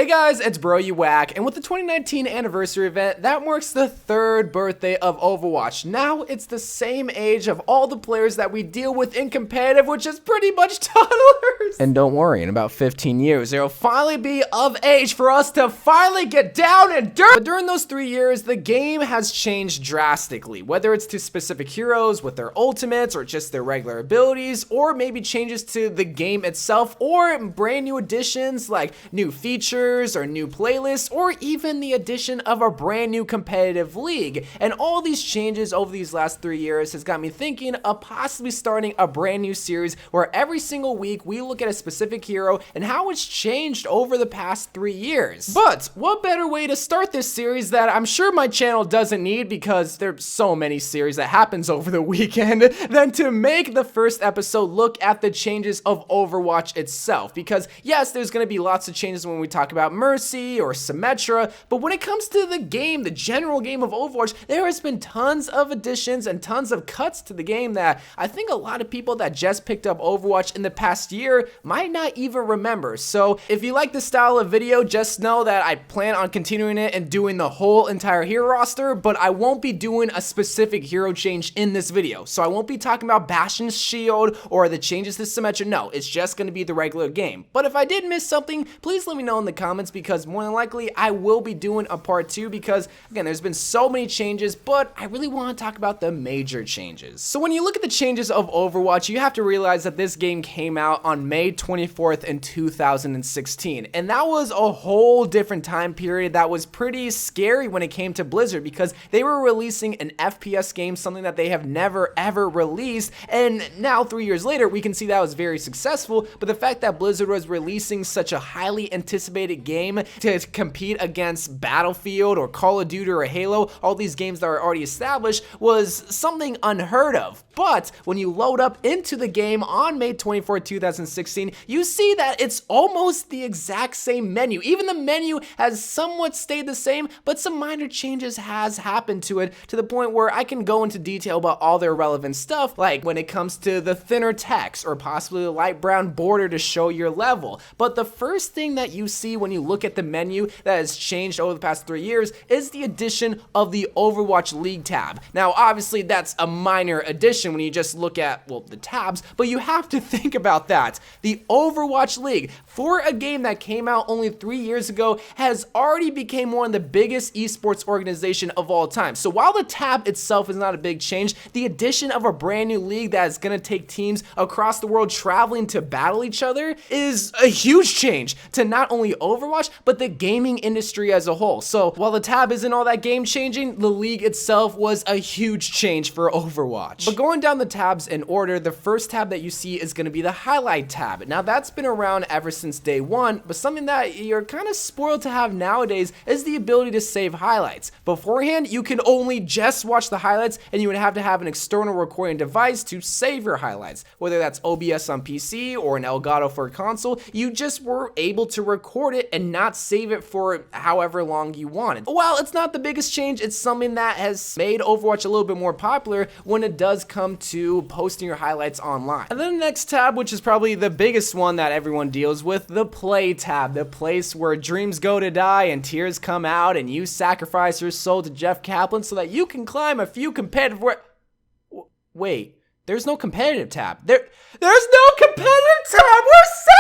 Guys, it's Bro You Whack, and with the 2019 anniversary event, that marks the 3rd birthday of Overwatch. Now it's the same age of all the players that we deal with in competitive, which is pretty much toddlers. And don't worry, in about 15 years, they'll finally be of age for us to finally get down and dirty. But during those 3 years, the game has changed drastically, whether it's to specific heroes with their ultimates, or just their regular abilities, or maybe changes to the game itself, or brand new additions like new features or new playlists, or even the addition of a brand new competitive league. And all these changes over these last 3 years has got me thinking of possibly starting a brand new series where every single week we look at a specific hero and how it's changed over the past 3 years. But what better way to start this series that I'm sure my channel doesn't need, because there's so many series that happens over the weekend, than to make the first episode look at the changes of Overwatch itself. Because yes, there's going to be lots of changes when we talk about Mercy or Symmetra, but when it comes to the game, the general game of Overwatch, there has been tons of additions and tons of cuts to the game that I think a lot of people that just picked up Overwatch in the past year might not even remember. So if you like this style of video, just know that I plan on continuing it and doing the whole entire hero roster, but I won't be doing a specific hero change in this video. So I won't be talking about Bastion's shield or the changes to Symmetra. No, it's just going to be the regular game. But if I did miss something, please let me know in the comments, because more than likely I will be doing a part 2, because again, there's been so many changes, but I really want to talk about the major changes. So when you look at the changes of Overwatch, you have to realize that this game came out on May 24th in 2016, and that was a whole different time period that was pretty scary when it came to Blizzard, because they were releasing an FPS game, something that they have never ever released, and now 3 years later we can see that was very successful. But the fact that Blizzard was releasing such a highly anticipated game to compete against Battlefield or Call of Duty or Halo, all these games that are already established, was something unheard of. But when you load up into the game on May 24, 2016, you see that it's almost the exact same menu. Even the menu has somewhat stayed the same, but some minor changes has happened to it, to the point where I can go into detail about all their relevant stuff, like when it comes to the thinner text or possibly a light brown border to show your level. But the first thing that you see when you look at the menu that has changed over the past 3 years is the addition of the Overwatch League tab. Now obviously that's a minor addition when you just look at, well, the tabs, but you have to think about that. The Overwatch League, for a game that came out only 3 years ago, has already become one of the biggest esports organization of all time. So while the tab itself is not a big change, the addition of a brand new league that is going to take teams across the world traveling to battle each other is a huge change to not only Overwatch, but the gaming industry as a whole. So while the tab isn't all that game changing, the league itself was a huge change for Overwatch. But going down the tabs in order, the first tab that you see is going to be the highlight tab. Now that's been around ever since day one, but something that you're kind of spoiled to have nowadays is the ability to save highlights. Beforehand, you could only just watch the highlights, and you would have to have an external recording device to save your highlights. Whether that's OBS on PC or an Elgato for a console, you just were able to record it and not save it for however long you wanted. While it's not the biggest change, it's something that has made Overwatch a little bit more popular when it does come to posting your highlights online. And then the next tab, which is probably the biggest one that everyone deals with, the play tab, the place where dreams go to die and tears come out and you sacrifice your soul to Jeff Kaplan so that you can climb a few competitive Wait, there's no competitive tab. There's no competitive tab! We're saved!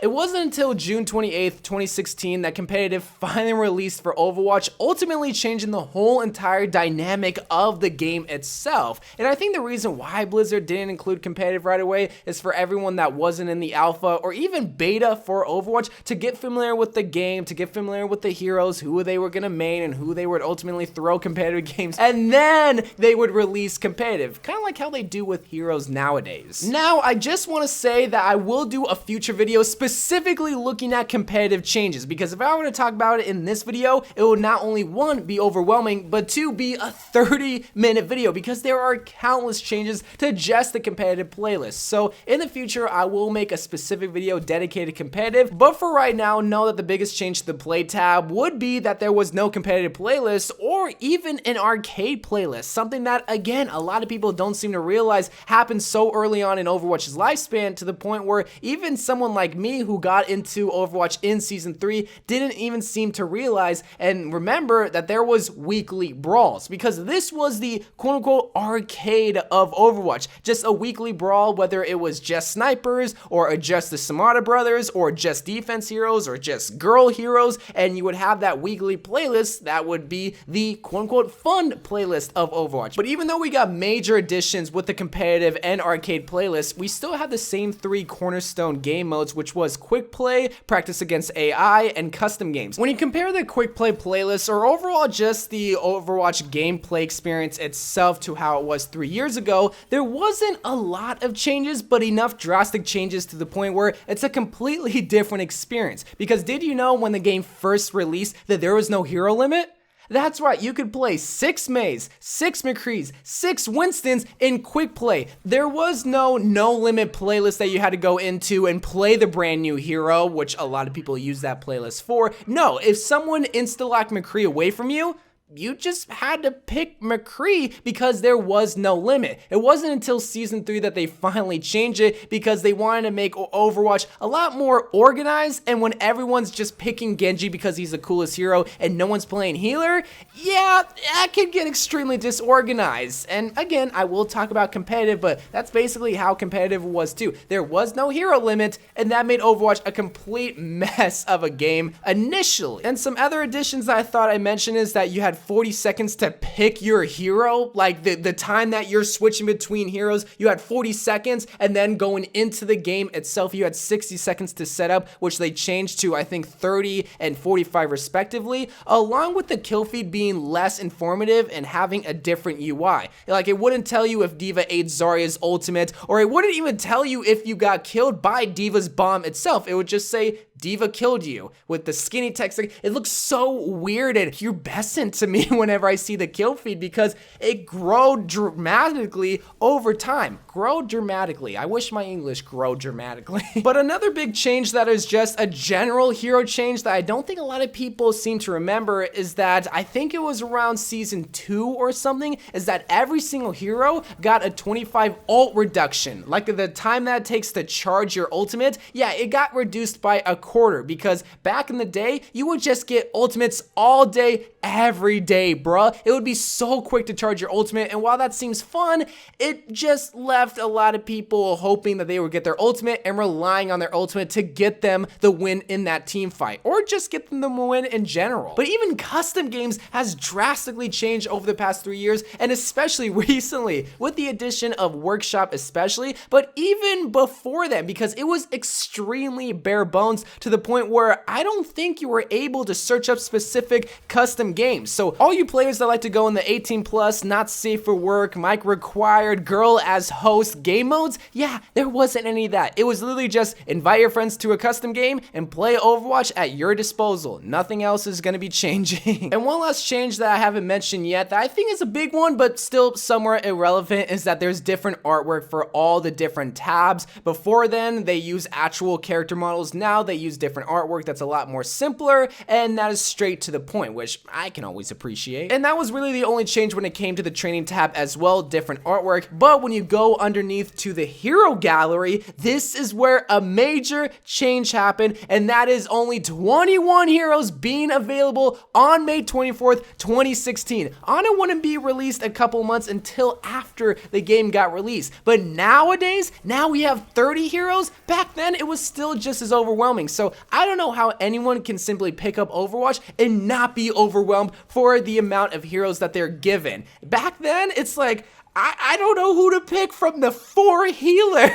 It wasn't until June 28th, 2016 that competitive finally released for Overwatch, ultimately changing the whole entire dynamic of the game itself. And I think the reason why Blizzard didn't include competitive right away is for everyone that wasn't in the alpha or even beta for Overwatch to get familiar with the game, to get familiar with the heroes, who they were going to main and who they would ultimately throw competitive games, and then they would release competitive, kind of like how they do with heroes nowadays. Now, I just want to say that I will do a future video specifically looking at competitive changes, because if I were to talk about it in this video, it would not only 1, be overwhelming, but 2, be a 30-minute video, because there are countless changes to just the competitive playlist. So in the future, I will make a specific video dedicated to competitive, but for right now, know that the biggest change to the play tab would be that there was no competitive playlist or even an arcade playlist, something that, again, a lot of people don't seem to realize happened so early on in Overwatch's lifespan, to the point where even someone like me me who got into Overwatch in Season 3 didn't even seem to realize and remember that there was weekly brawls, because this was the quote-unquote arcade of Overwatch. Just a weekly brawl, whether it was just snipers or just the Samara brothers or just defense heroes or just girl heroes, and you would have that weekly playlist that would be the quote-unquote fun playlist of Overwatch. But even though we got major additions with the competitive and arcade playlists, we still have the same 3 cornerstone game modes, which was quick play, practice against AI, and custom games. When you compare the quick play playlist, or overall just the Overwatch gameplay experience itself, to how it was 3 years ago, there wasn't a lot of changes, but enough drastic changes to the point where it's a completely different experience. Because did you know when the game first released that there was no hero limit? That's right, you could play 6 Mays, 6 McCrees, 6 Winstons in quick play. There was no limit playlist that you had to go into and play the brand new hero, which a lot of people use that playlist for. No, if someone insta-locked McCree away from you, you just had to pick McCree because there was no limit. It wasn't until Season 3 that they finally changed it, because they wanted to make Overwatch a lot more organized, and when everyone's just picking Genji because he's the coolest hero and no one's playing healer, yeah, that can get extremely disorganized. And again, I will talk about competitive, but that's basically how competitive it was too. There was no hero limit, and that made Overwatch a complete mess of a game initially. And some other additions that I thought I mentioned is that you had 40 seconds to pick your hero. Like the time that you're switching between heroes, you had 40 seconds, and then going into the game itself, you had 60 seconds to set up, which they changed to, I think, 30 and 45 respectively, along with the kill feed being less informative and having a different UI. Like, it wouldn't tell you if D.va ate Zarya's ultimate, or it wouldn't even tell you if you got killed by D.va's bomb itself. It would just say, D.va killed you, with the skinny text. It looks so weird and pubescent to me whenever I see the kill feed, because it grew dramatically over time. Grow dramatically. I wish my English grew dramatically. But another big change that is just a general hero change that I don't think a lot of people seem to remember is that I think it was around Season 2 or something, is that every single hero got a 25 ult reduction. Like the time that it takes to charge your ultimate, yeah, it got reduced by a quarter, because back in the day, you would just get ultimates all day, every day, bruh. It would be so quick to charge your ultimate, and while that seems fun, it just left a lot of people hoping that they would get their ultimate and relying on their ultimate to get them the win in that team fight, or just get them the win in general. But even custom games has drastically changed over the past 3 years, and especially recently, with the addition of Workshop especially, but even before then, because it was extremely bare bones to the point where I don't think you were able to search up specific custom games. So all you players that like to go in the 18 plus, not safe for work, mic required, girl as host game modes, yeah, there wasn't any of that. It was literally just invite your friends to a custom game and play Overwatch at your disposal. Nothing else is going to be changing. And one last change that I haven't mentioned yet that I think is a big one but still somewhat irrelevant is that there's different artwork for all the different tabs. Before then, they use actual character models. Now they use different artwork that's a lot more simpler, and that is straight to the point, which I can always appreciate. And that was really the only change when it came to the training tab as well, different artwork. But when you go underneath to the hero gallery, this is where a major change happened, and that is only 21 heroes being available on May 24th, 2016. Ana wouldn't be released a couple months until after the game got released. But nowadays, now we have 30 heroes. Back then, it was still just as overwhelming. So I don't know how anyone can simply pick up Overwatch and not be overwhelmed for the amount of heroes that they're given. Back then, it's like, I don't know who to pick from the 4 healers.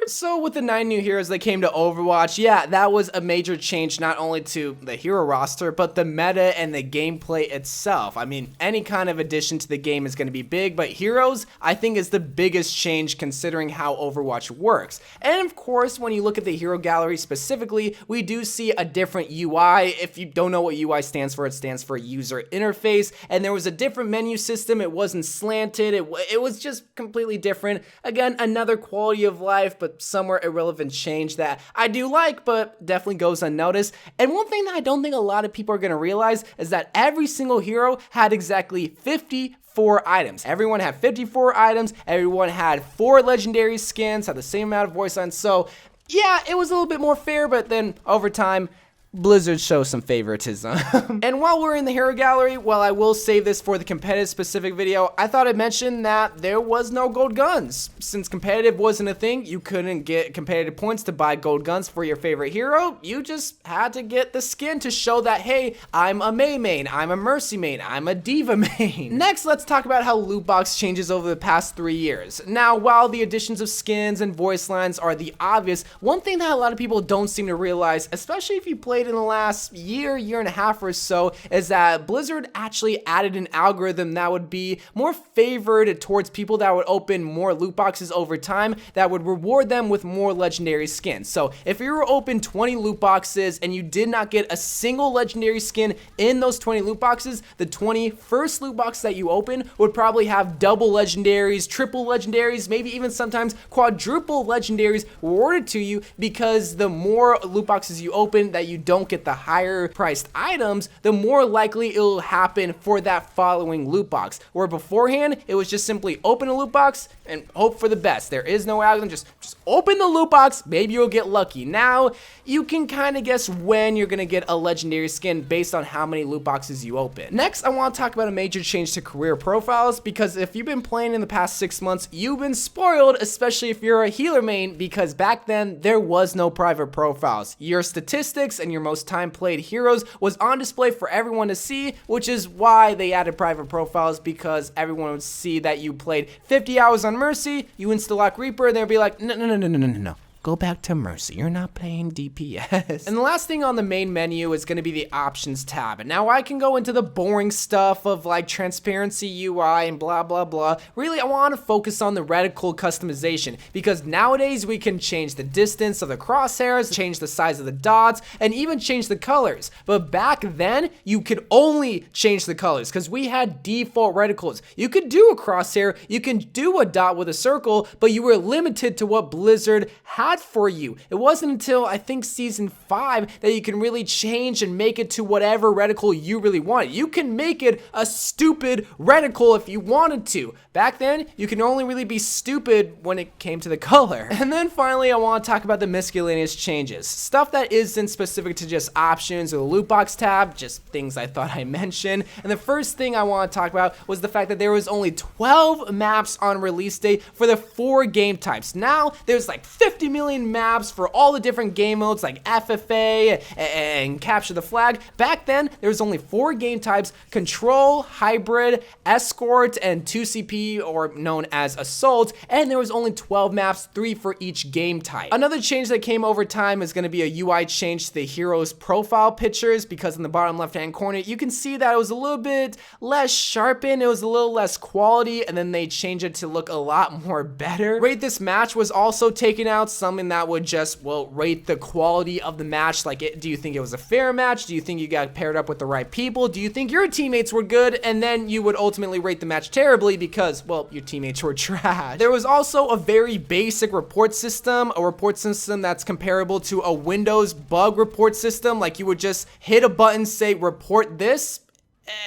So with the 9 new heroes that came to Overwatch, yeah, that was a major change not only to the hero roster, but the meta and the gameplay itself. I mean, any kind of addition to the game is going to be big, but heroes, I think, is the biggest change considering how Overwatch works. And of course, when you look at the hero gallery specifically, we do see a different UI. If you don't know what UI stands for, it stands for user interface. And there was a different menu system. It wasn't slanted. It was just completely different. Again, another quality of life, but somewhere irrelevant change that I do like, but definitely goes unnoticed. And one thing that I don't think a lot of people are going to realize is that every single hero had exactly 54 items. Everyone had 54 items. Everyone had 4 legendary skins, had the same amount of voice lines. So yeah, it was a little bit more fair, but then over time, Blizzard shows some favoritism. And while we're in the hero gallery, while I will save this for the competitive specific video, I thought I'd mention that there was no gold guns. Since competitive wasn't a thing, you couldn't get competitive points to buy gold guns for your favorite hero. You just had to get the skin to show that, hey, I'm a Mei main, I'm a Mercy main, I'm a D.va main. Next, let's talk about how loot box changes over the past 3 years. Now, while the additions of skins and voice lines are the obvious, one thing that a lot of people don't seem to realize, especially if you played in the last year and a half or so, is that Blizzard actually added an algorithm that would be more favored towards people that would open more loot boxes over time, that would reward them with more legendary skins. So if you were open 20 loot boxes and you did not get a single legendary skin in those 20 loot boxes, the 21st loot box that you open would probably have double legendaries, triple legendaries, maybe even sometimes quadruple legendaries rewarded to you, because the more loot boxes you open that you don't get the higher priced items, the more likely it'll happen for that following loot box. Where beforehand, it was just simply open a loot box and hope for the best. There is no algorithm, just open the loot box, maybe you'll get lucky. Now, you can kind of guess when you're gonna get a legendary skin based on how many loot boxes you open. Next, I want to talk about a major change to career profiles, because if you've been playing in the past 6 months, you've been spoiled, especially if you're a healer main, because back then, there was no private profiles. Your statistics and your most time played heroes was on display for everyone to see, which is why they added private profiles, because everyone would see that you played 50 hours on Mercy, you insta-lock Reaper, and they'll be like, no. Go back to Mercy, you're not playing DPS. And the last thing on the main menu is gonna be the options tab. And now I can go into the boring stuff of like transparency UI and blah, blah, blah. Really, I wanna focus on the reticle customization, because nowadays we can change the distance of the crosshairs, change the size of the dots, and even change the colors. But back then, you could only change the colors, because we had default reticles. You could do a crosshair, you can do a dot with a circle, but you were limited to what Blizzard had for you. It wasn't until I think season 5 that you can really change and make it to whatever reticle you really want. You can make it a stupid reticle if you wanted to. Back then, you can only really be stupid when it came to the color. And then finally, I want to talk about the miscellaneous changes. Stuff that isn't specific to just options or the loot box tab, just things I thought I mentioned. And the first thing I want to talk about was the fact that there was only 12 maps on release day for the 4 game types. Now, there's like 50 million maps for all the different game modes like FFA and Capture the Flag. Back then, there was only 4 game types: Control, Hybrid, Escort, and 2CP, or known as Assault, and there was only 12 maps, 3 for each game type. Another change that came over time is going to be a UI change to the hero's profile pictures, because in the bottom left-hand corner, you can see that it was a little bit less sharpened, it was a little less quality, and then they changed it to look a lot more better. Rate This Match was also taken out, something that would just, well, rate the quality of the match. Like, do you think it was a fair match? Do you think you got paired up with the right people? Do you think your teammates were good? And then you would ultimately rate the match terribly because, well, your teammates were trash. There was also a very basic report system, a report system that's comparable to a Windows bug report system. Like, you would just hit a button, say report this,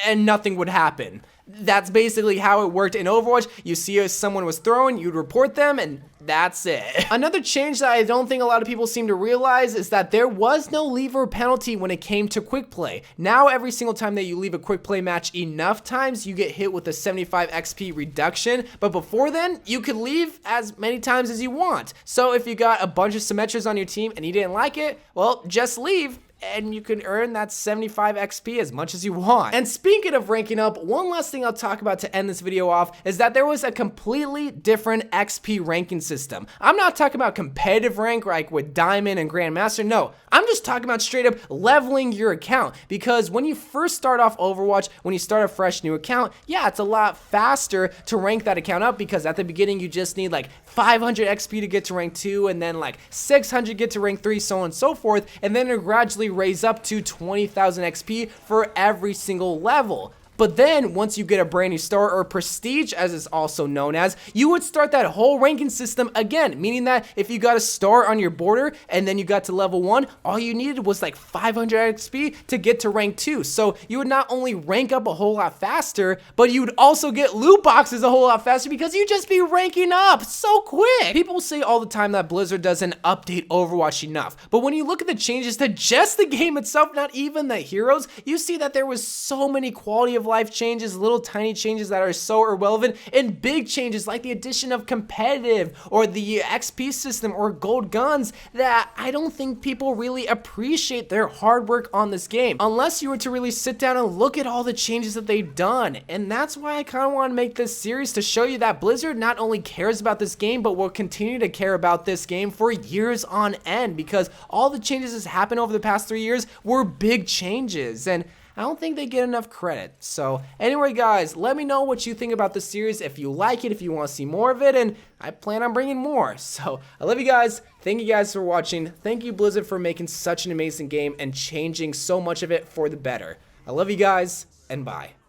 and nothing would happen. That's basically how it worked in Overwatch. You see if someone was throwing, you'd report them, and that's it. Another change that I don't think a lot of people seem to realize is that there was no leaver penalty when it came to quick play. Now, every single time that you leave a quick play match enough times, you get hit with a 75 XP reduction. But before then, you could leave as many times as you want. So if you got a bunch of Symmetras on your team and you didn't like it, well, just leave, and you can earn that 75 XP as much as you want. And speaking of ranking up, one last thing I'll talk about to end this video off is that there was a completely different XP ranking system. I'm not talking about competitive rank like with Diamond and Grandmaster, no. I'm just talking about straight up leveling your account, because when you first start off Overwatch, when you start a fresh new account, yeah, it's a lot faster to rank that account up, because at the beginning you just need like 500 XP to get to rank 2, and then like 600 get to rank 3, so on and so forth, and then it gradually raise up to 20,000 XP for every single level. But then once you get a brand new star, or prestige as it's also known as, you would start that whole ranking system again, meaning that if you got a star on your border and then you got to level 1, all you needed was like 500 XP to get to rank 2. So you would not only rank up a whole lot faster, but you would also get loot boxes a whole lot faster because you'd just be ranking up so quick. People say all the time that Blizzard doesn't update Overwatch enough, but when you look at the changes to just the game itself, not even the heroes, you see that there was so many quality of life changes, little tiny changes that are so irrelevant, and big changes like the addition of competitive or the XP system or gold guns that I don't think people really appreciate their hard work on this game unless you were to really sit down and look at all the changes that they've done. And that's why I kind of want to make this series, to show you that Blizzard not only cares about this game but will continue to care about this game for years on end, because all the changes that's happened over the past 3 years were big changes, and I don't think they get enough credit. So anyway, guys, let me know what you think about this series, if you like it, if you want to see more of it, and I plan on bringing more. So I love you guys. Thank you guys for watching. Thank you, Blizzard, for making such an amazing game and changing so much of it for the better. I love you guys, and bye.